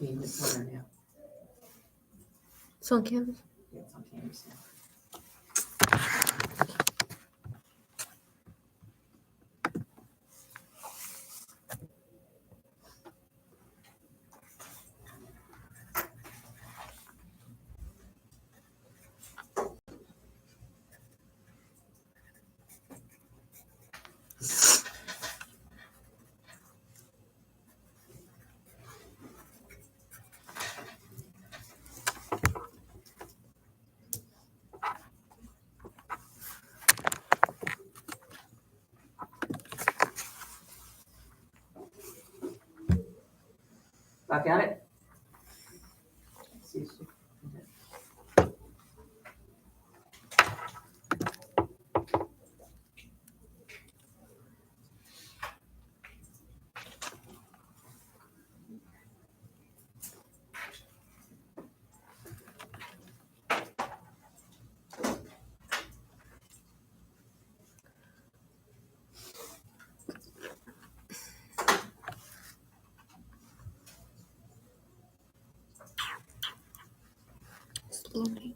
working this summer now. It's on Canvas. Yeah, it's on Canvas now. I got it. Let's see if she- Slowly.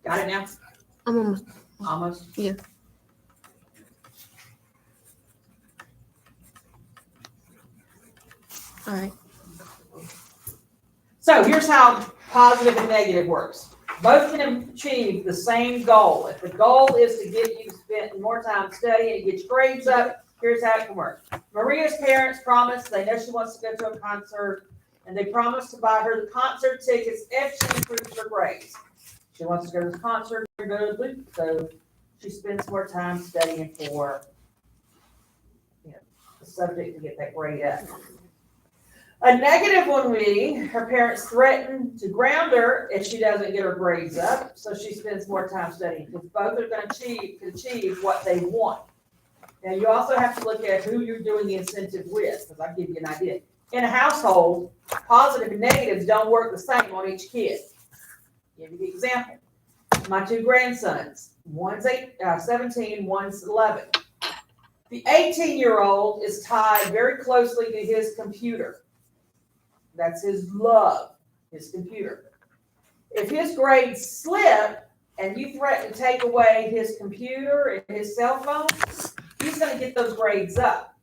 Got it now? I'm almost. Almost? Yeah. All right. So here's how positive and negative works. Both can achieve the same goal. If the goal is to get you to spend more time studying and get your grades up, here's how it can work. Maria's parents promised, they know she wants to go to a concert, and they promised to buy her the concert tickets if she improves her grades. She wants to go to the concert, so she spends more time studying for the subject to get that grade up. A negative one would be her parents threaten to ground her if she doesn't get her grades up, so she spends more time studying, because both are going to achieve what they want. Now, you also have to look at who you're doing the incentive with, because I'll give you an idea. In a household, positive and negatives don't work the same on each kid. Give you the example. My two grandsons, one's 17, one's 11. The 18-year-old is tied very closely to his computer. That's his love, his computer. If his grades slip and you threaten to take away his computer and his cell phone, he's going to get those grades up.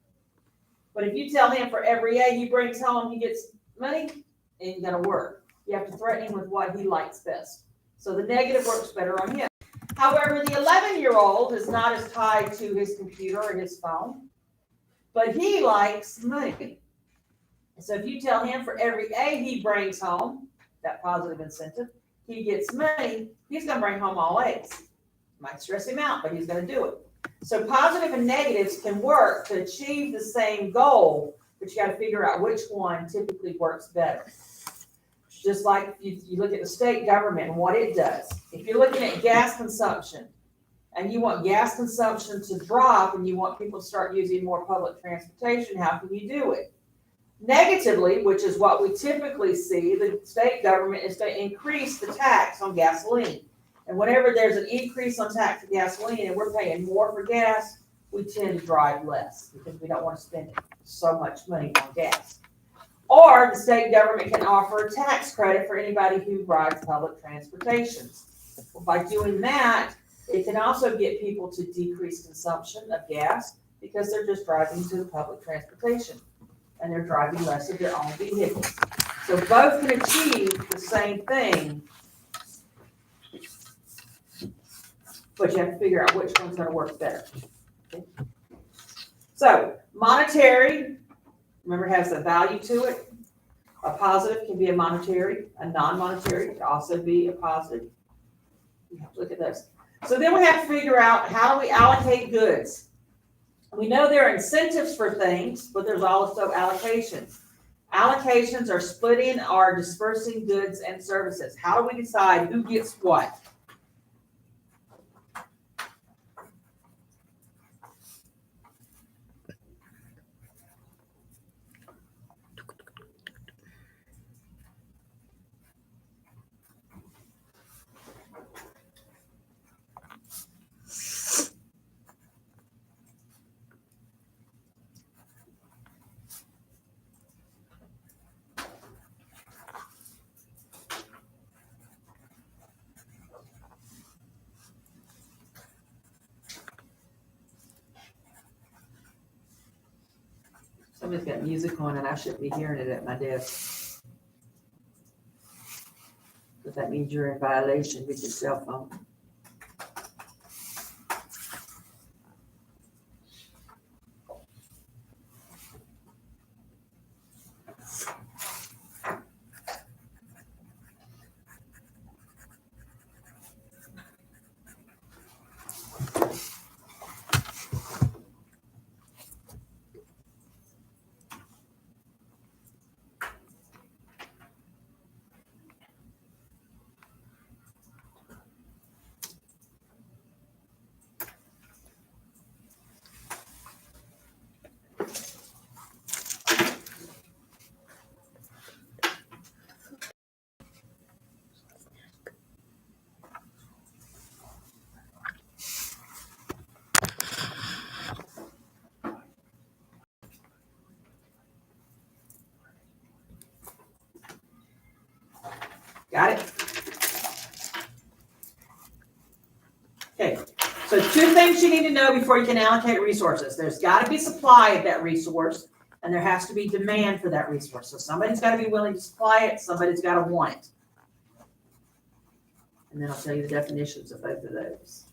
But if you tell him for every A he brings home, he gets money, it ain't going to work. You have to threaten him with what he likes best. So the negative works better on him. However, the 11-year-old is not as tied to his computer or his phone, but he likes money. So if you tell him for every A he brings home, that positive incentive, he gets money, he's going to bring home all A's. Might stress him out, but he's going to do it. So positive and negatives can work to achieve the same goal, but you got to figure out which one typically works better. Just like you look at the state government and what it does. If you're looking at gas consumption and you want gas consumption to drop and you want people to start using more public transportation, how can you do it? Negatively, which is what we typically see, the state government is to increase the tax on gasoline. And whenever there's an increase on tax on gasoline and we're paying more for gas, we tend to drive less because we don't want to spend so much money on gas. Or the state government can offer a tax credit for anybody who rides public transportation. Well, by doing that, it can also get people to decrease consumption of gas because they're just driving to the public transportation and they're driving less of their own vehicles. So both can achieve the same thing, but you have to figure out which one's going to work better. Okay? So monetary, remember, has a value to it. A positive can be a monetary, a non-monetary can also be a positive. You have to look at those. So then we have to figure out how do we allocate goods. We know there are incentives for things, but there's also allocations. Allocations are splitting or dispersing goods and services. How do we decide who gets what? Somebody's got music on and I shouldn't be hearing it at my desk. But that means you're in violation with your cell phone. Got it? Okay, so two things you need to know before you can allocate resources. There's got to be supply of that resource, and there has to be demand for that resource. So somebody's got to be willing to supply it, somebody's got to want it. And then I'll tell you the definitions of both of those.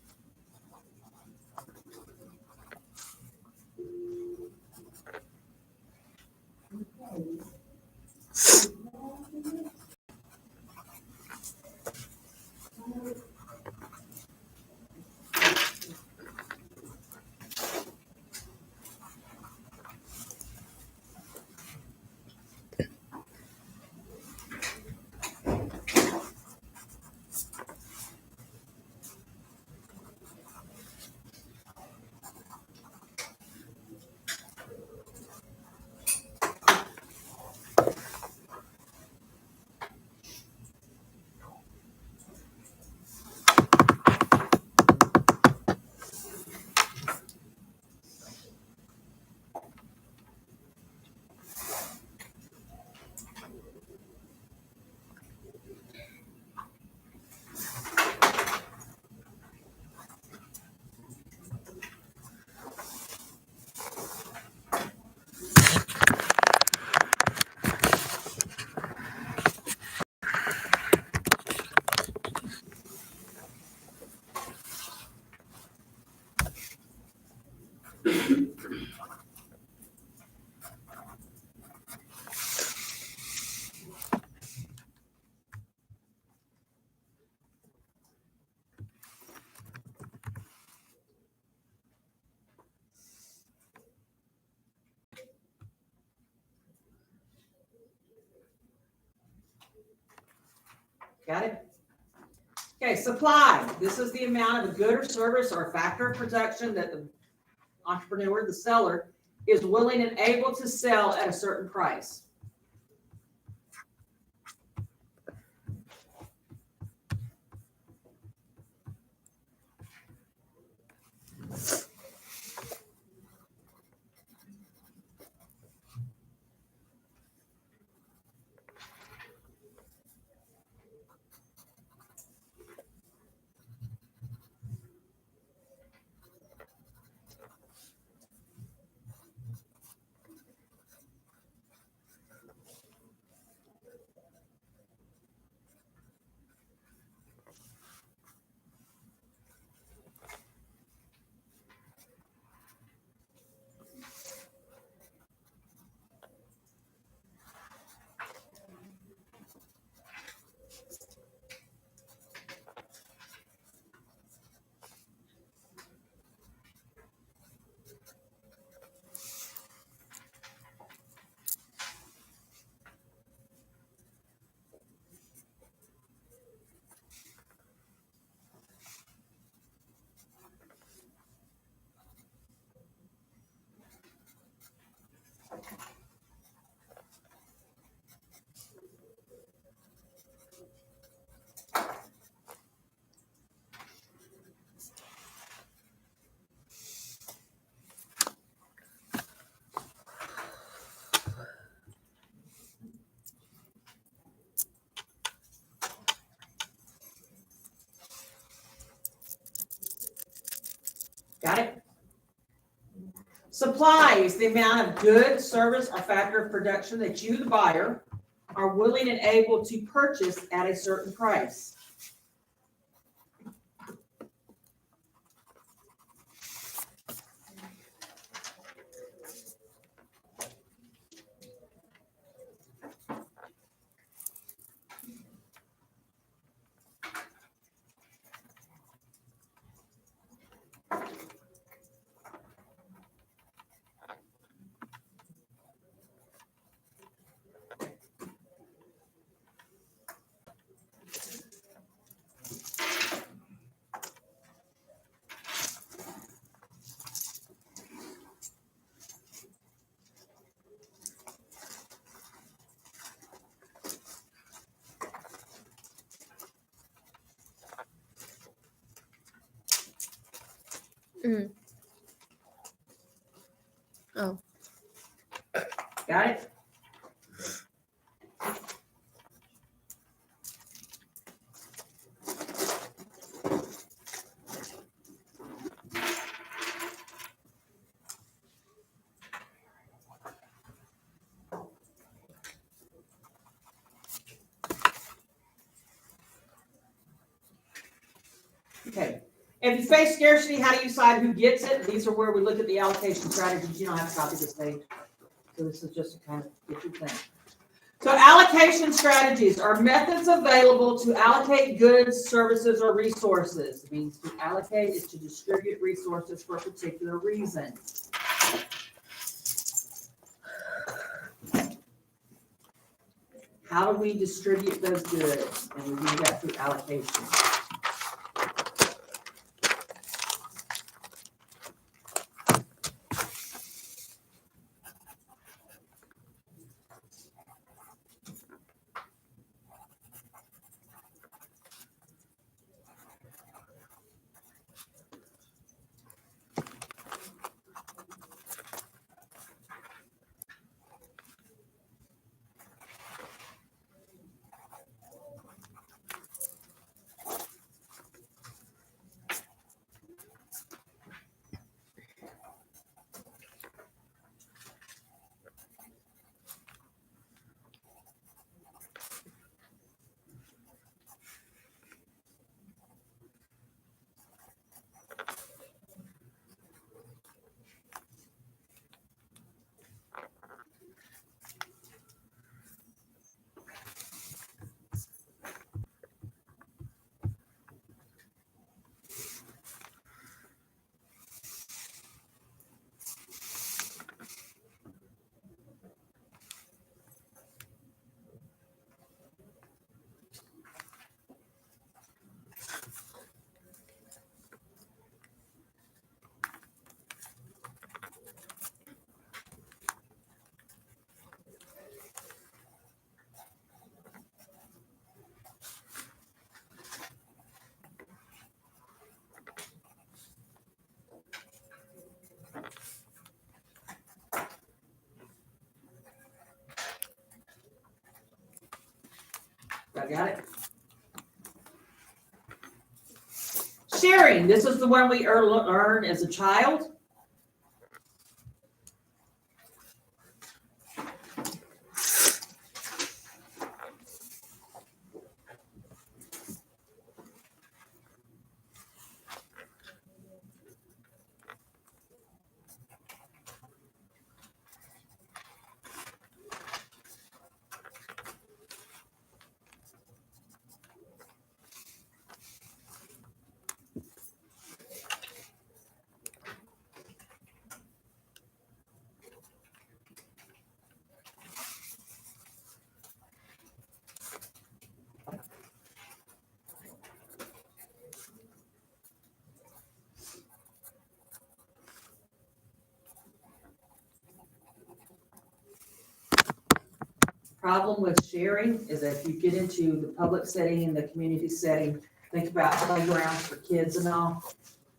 Got it? Okay, supply. This is the amount of a good or service or a factor of production that the entrepreneur, the seller, is willing and able to sell at a certain price. Supply is the amount of goods, service, or factor of production that you, the buyer, are willing and able to purchase at a certain price. Mm. Oh. Got it? Okay. If you face scarcity, how do you decide who gets it? These are where we look at the allocation strategies. You don't have to copy this page. So this is just to kind of get your thing. So allocation strategies are methods available to allocate goods, services, or resources. It means to allocate is to distribute resources for a particular reason. How do we distribute those goods? And we do that through allocation. Got it? Sharing. This is the one we learned as a child. Problem with sharing is that if you get into the public setting and the community setting, think about playgrounds for kids and all,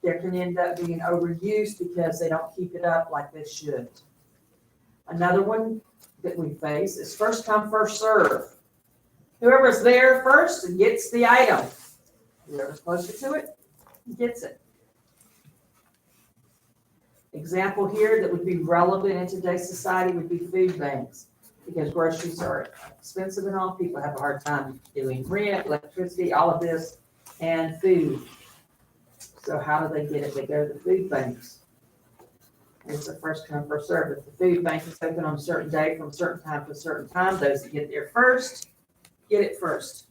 there can end up being overuse because they don't keep it up like they should. Another one that we face is first come, first serve. Whoever's there first gets the item. Whoever's closer to it gets it. Example here that would be relevant in today's society would be food banks, because groceries are expensive and all, people have a hard time doing rent, electricity, all of this, and food. So how do they get it? They go to the food banks. And it's a first come, first served. If the food bank is open on a certain day from a certain time to a certain time, those that get there first, get it first.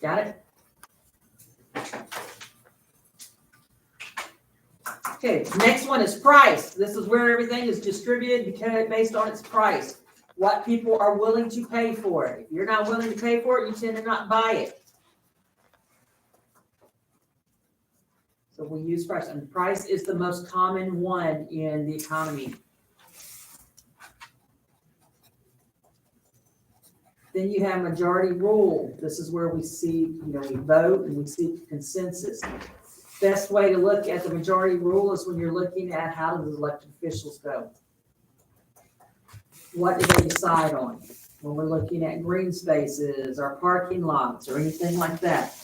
Got it? Okay, next one is price. This is where everything is distributed because based on its price. What people are willing to pay for it. If you're not willing to pay for it, you tend to not buy it. So we use price, and price is the most common one in the economy. Then you have majority rule. This is where we see, we vote and we seek consensus. Best way to look at the majority rule is when you're looking at how do the elected officials go. What do they decide on? When we're looking at green spaces or parking lots or anything like that.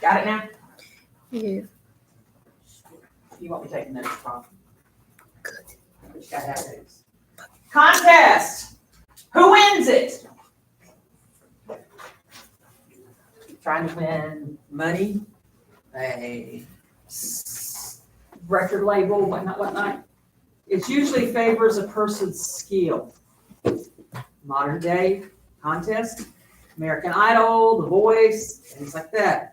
Got it now? Yeah. You want me to take notes, Bob? Good. You gotta have those. Contest. Who wins it? trying to win money, record label, whatnot. It usually favors a person's skill. Modern day contest, American Idol, The Voice, things like that.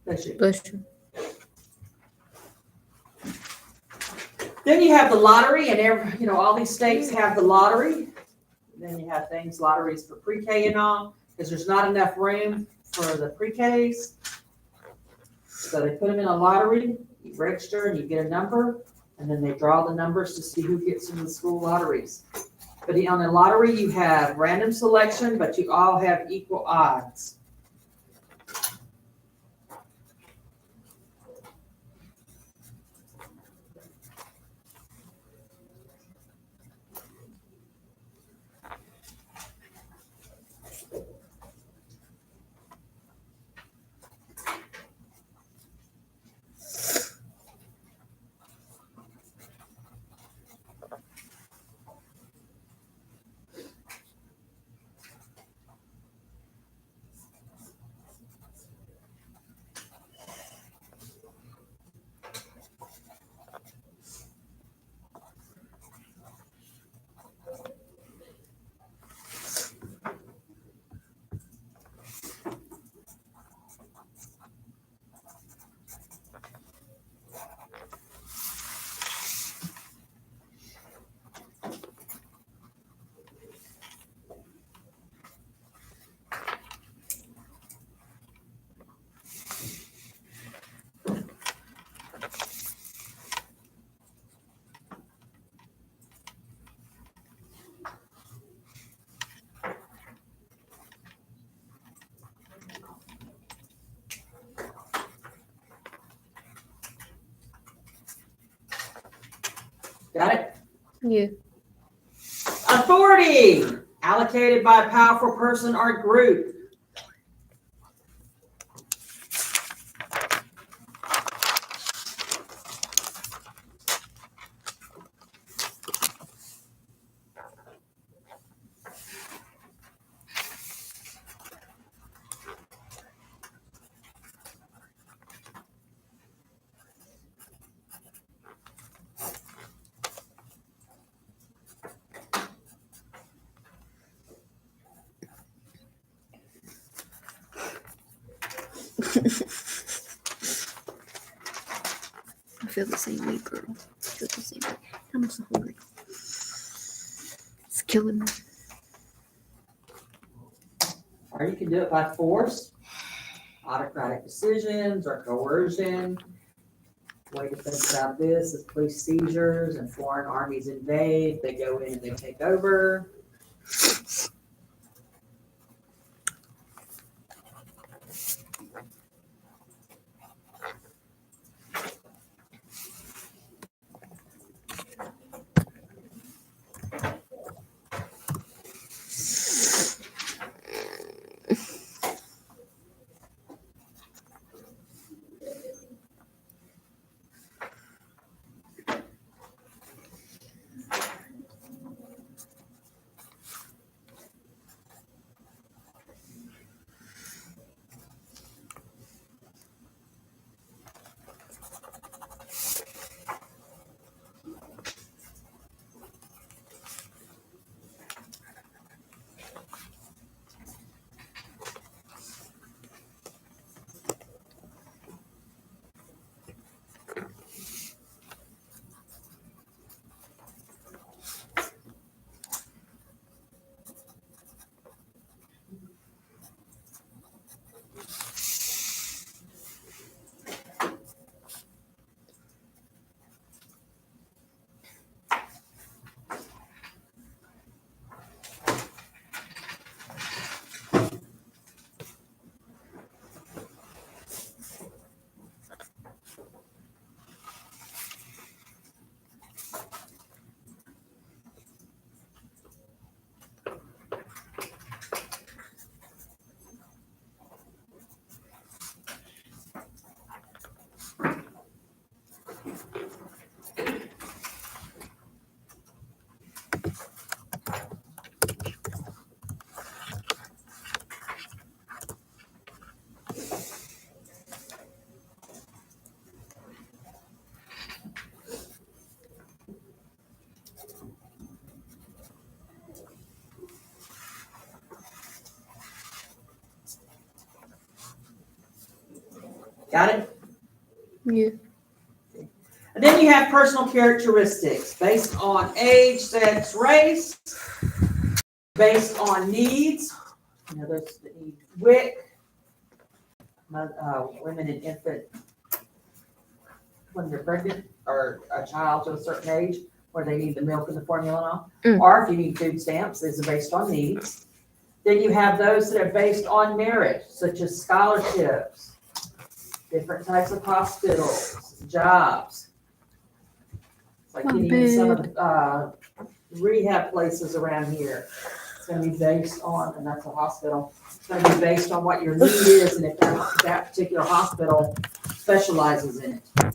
Bless you. Bless you. Then you have the lottery, and all these states have the lottery. Then you have lotteries for pre-K and all, because there's not enough room for the pre-Ks. So they put them in a lottery, you register and you get a number, and then they draw the numbers to see who gets in the school lotteries. But on the lottery, you have random selection, but you all have equal odds. Got it? Yeah. Authority, allocated by a powerful person or group. I feel the same way, girl. I feel the same way. I'm so hungry. It's killing me. Or you can do it by force, autocratic decisions, or coercion. Way to think about this is police seizures and foreign armies invade. They go in and they take over. Got it? Yeah. And then you have personal characteristics based on age, sex, race, based on needs. You know, those that need WIC, women and infant when they're pregnant or a child to a certain age where they need the milk and the formula and all. Or if you need food stamps, these are based on needs. Then you have those that are based on merit, such as scholarships, different types of hospitals, jobs. It's like getting in some of the rehab places around here. It's gonna be based on, and that's a hospital, it's gonna be based on what your need is and if that particular hospital specializes in it.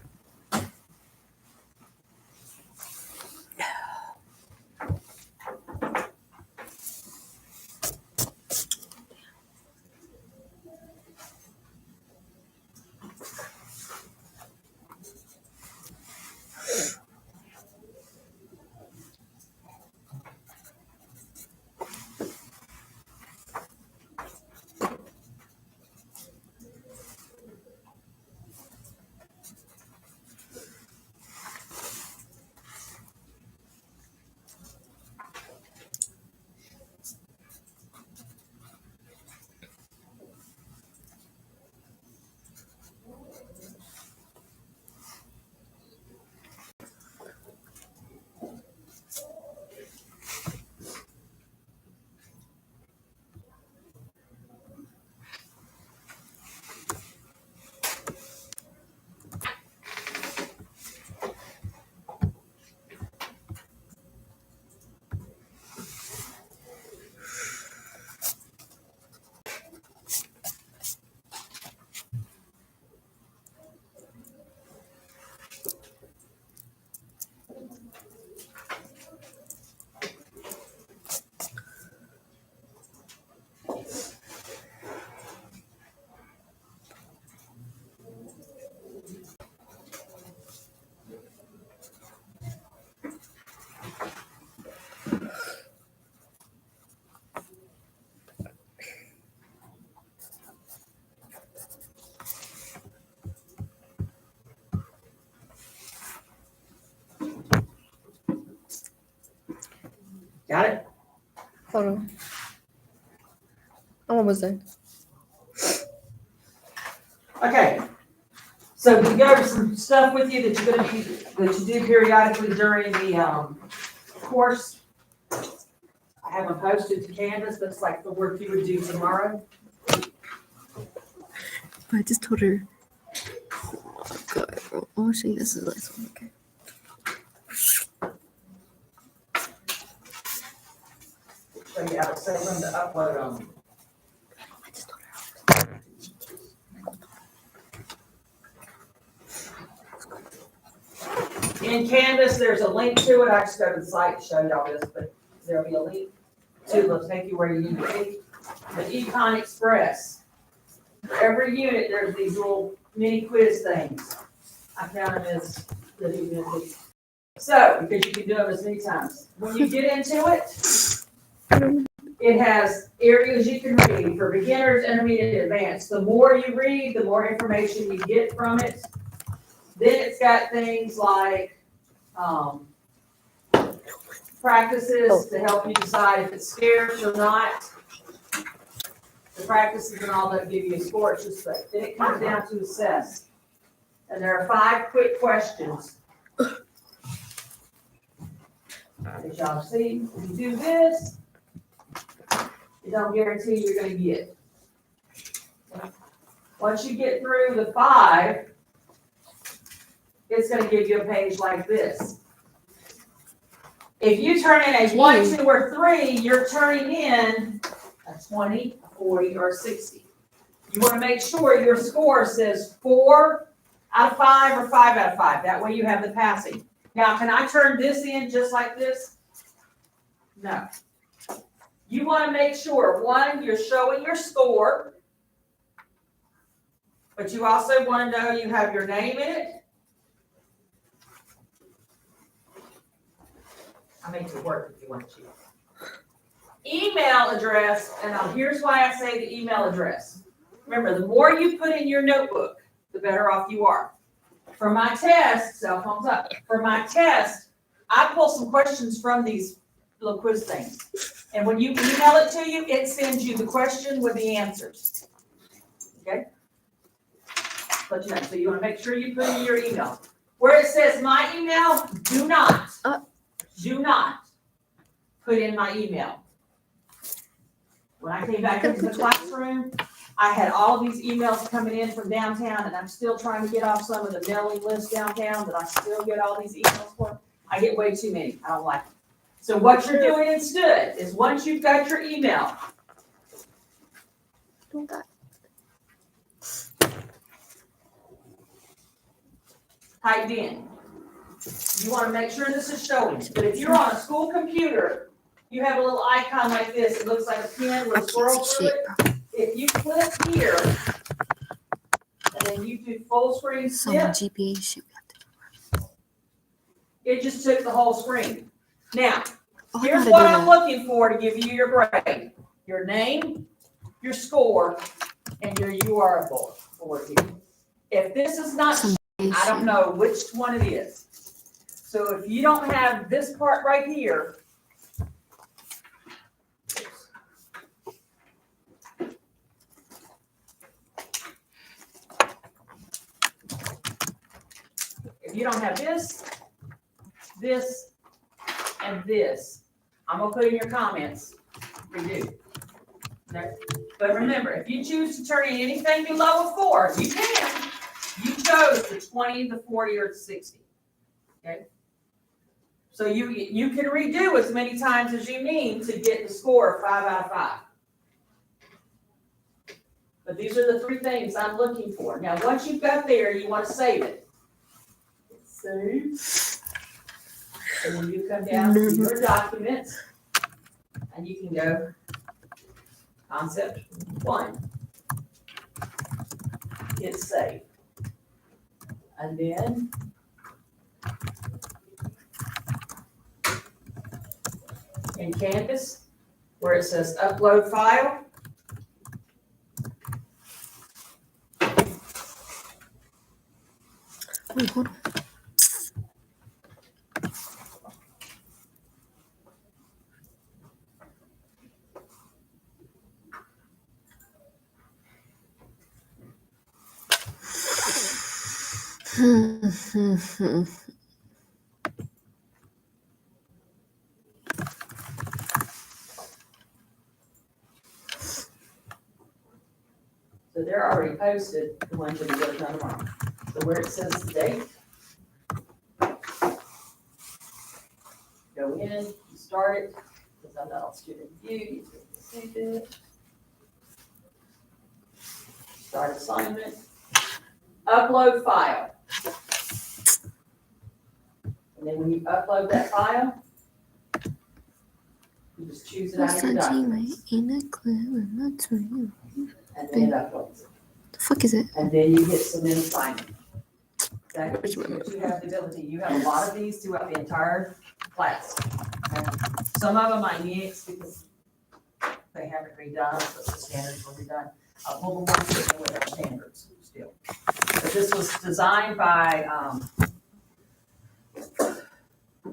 Got it? Hold on. I'm almost done. Okay. So we go over some stuff with you that you're gonna be, that you do periodically during the course. I have them posted to Canvas, but it's like the work you would do tomorrow. I just told her. Oh, God. I'll show you this is the last one. Okay. So yeah, I'll send them to upload them. I just told her. In Canvas, there's a link to it. I just go to the site to show y'all this, but there'll be a link to it. It'll take you where you need to be. The Econ Express. For every unit, there's these little mini quiz things. I count them as the units. So, because you can do them as many times. When you get into it, it has areas you can read for beginners, intermediate, advanced. The more you read, the more information you get from it. Then it's got things like practices to help you decide if it's scarce or not. The practices and all that give you a score. It's just like, then it comes down to assess. And there are 5 quick questions. As y'all see, if you do this, it don't guarantee you're gonna get. Once you get through the 5, it's gonna give you a page like this. If you turn in a 1, 2, or 3, you're turning in a 20, a 40, or a 60. You wanna make sure your score says 4 out of 5 or 5 out of 5. That way you have the passing. Now, can I turn this in just like this? No. You wanna make sure, 1, you're showing your score, but you also wanna know you have your name in it. I make it work if you want to. Email address, and here's why I say the email address. Remember, the more you put in your notebook, the better off you are. For my test, cell phones up, for my test, I pull some questions from these little quiz things. And when you email it to you, it sends you the question with the answers. Okay? But you know, so you want to make sure you put in your email. Where it says my email, do not put in my email. When I came back into the classroom, I had all these emails coming in from downtown, and I'm still trying to get off some of the mailing lists downtown, but I still get all these emails for. I get way too many. I don't like it. So what you're doing instead is once you've got your email, typed in. You want to make sure this is showing. But if you're on a school computer, you have a little icon like this. It looks like a pen with a scroll through it. If you click here, and then you do full screen snip, GPA shit. it just took the whole screen. Now, Oh, here's what I'm looking for to give you your grade. Your name, your score, and your URL for here. If this is not, I don't know which one it is. So if you don't have this part right here, if you don't have this, and this, I'm gonna put in your comments for you. Okay? But remember, if you choose to turn in anything below a 4, you can. You chose the 20, the 40, or the 60. Okay? So you can redo as many times as you need to get the score of 5 out of 5. But these are the 3 things I'm looking for. Now, once you've got there, you want to save it. Save. And then you come down to your documents, and you can go concept 1. Hit save. And then in Canvas, where it says upload file, Wait, hold on. so they're already posted, the ones that are done tomorrow. So where it says date, go in, you start it, because I'm not on student view, you can save it. Start assignment, upload file. And then when you upload that file, you just choose it out of your documents. In a clue, I'm not sorry. And then it uploads it. The fuck is it? And then you hit submit assignment. That is what you have the ability. You have a lot of these throughout the entire class. And some of them I nix because they haven't redone, but the standards were redone. I'll pull the ones that go with our standards still. But this was designed by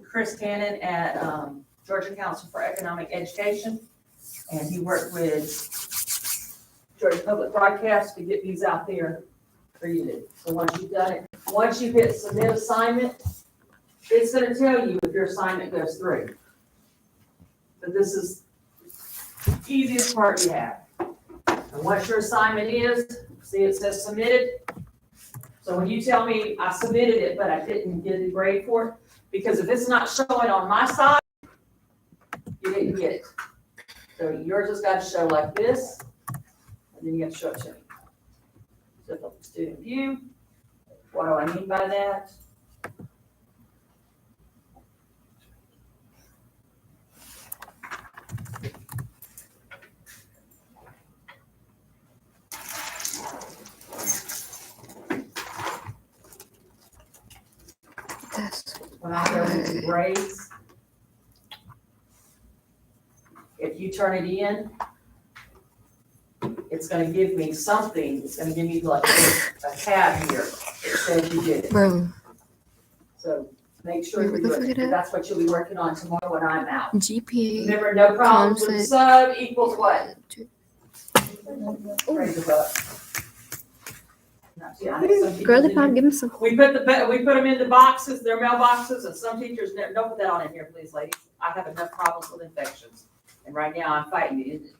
Chris Cannon at Georgia Council for Economic Education. And he worked with Georgia Public Broadcast to get these out there for you to. So once you've done it, once you hit submit assignment, it's going to tell you if your assignment goes through. But this is the easiest part you have. And what your assignment is, see it says submitted. So when you tell me I submitted it, but I didn't get a grade for it, because if it's not showing on my side, you didn't get it. So yours has got to show like this, and then you have to show it to me. So the student view, what do I mean by that? When I go into grades, if you turn it in, it it's gonna give me something, it's gonna give me like a tab here, that says you did it. Bro, So make sure Wait, you're what the fuck doing is it, that? that's what you'll be working on tomorrow when I'm out. GPA. Remember, no problems with the sub equals what? Ooh. Raise the buck. Yeah, I know some teachers Girly in pop, here- give me some. We put them in the boxes, their mailboxes, and some teachers, don't put that on in here, please, ladies. I have enough problems with infections, and right now I'm fighting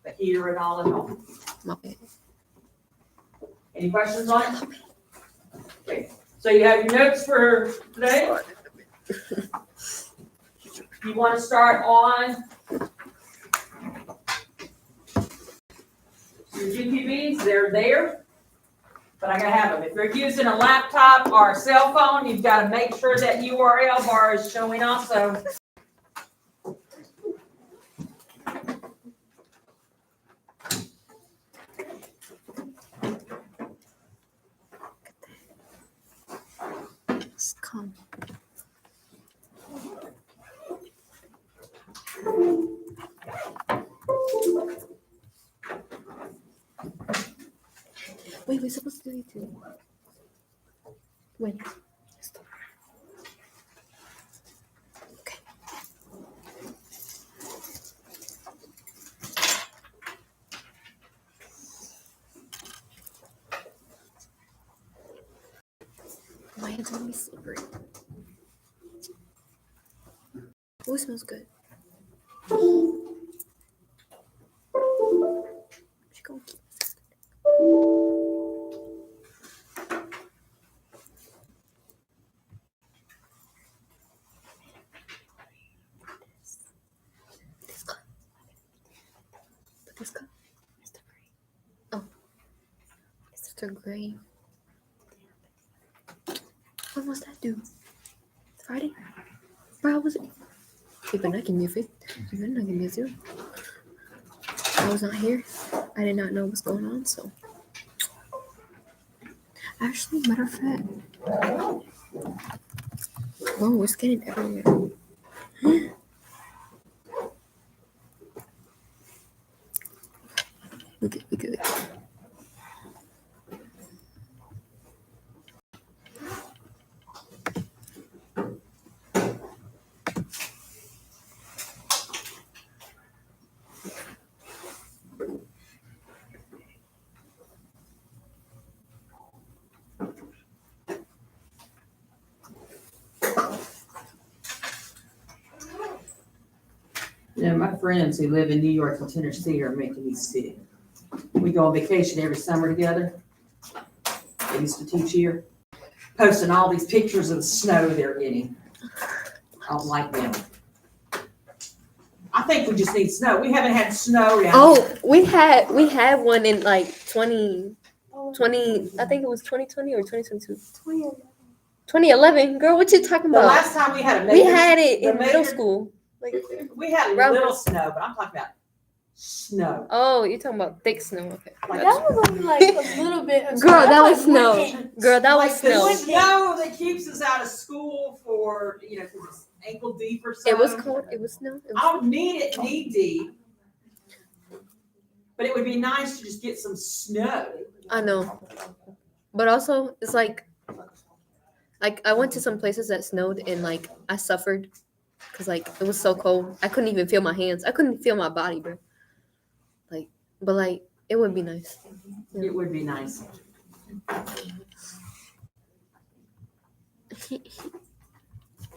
the heater and all at home. My bad. Any questions on it? Okay, so you have your notes for today? You wanna start on your GPBs, they're there, but I gotta have them. If you're using a laptop or a cell phone, you've gotta make sure that URL bar is showing also. Let's come. Wait, we're supposed to do it too. Wait. Okay. My hands are gonna be slippery. Oh, it smells good. She gonna keep this. This cup. But this cup is the gray. Oh. It's the gray. When was that due? Friday? Bro, how was it? You better not give me a 50. You better not give me a 0. I was not here. I did not know what's going on, so. Actually, matter of fact. Oh, we're skating everywhere. We good. Yeah, my friends who live in New York and Tennessee are making me sick. We go on vacation every summer together. They used to teach here, posting all these pictures of the snow they're getting. I don't like them. I think we just need snow. We haven't had snow yet. Oh, we had one in like 20, I think it was 2020 or 2022. 2011. Girl, what you talking The about? last time we had a We major, had it the in middle major- school. Like, we had Around- little snow, but I'm talking about snow. oh, you're talking about thick snow. Okay. Like, That was only like a little bit. Of Girl, snow. that was That's snow. like 1 inch. Girl, that like was the snow. snow that keeps us out of school for, because it's ankle deep or something. It was cold. It was snow. It I was, don't need it knee deep. But it would be nice to just get some snow. I know. But also, it's like I went to some places that snowed and like I suffered because like it was so cold. I couldn't even feel my hands. I couldn't feel my body, bro. But it would be nice. It would be nice.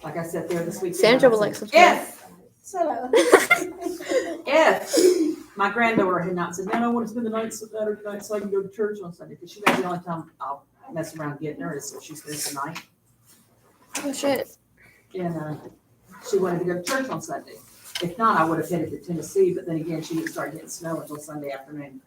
Like I said there this week. Sandra would like some. If my granddaughter had not said, "Man, I want to spend the night Saturday night so I can go to church on Sunday," because she knows the only time I'll mess around getting her is if she spends the night. Oh shit. And she wanted to go to church on Sunday. If not, I would have headed to Tennessee, but then again, she didn't start getting snow until Sunday afternoon.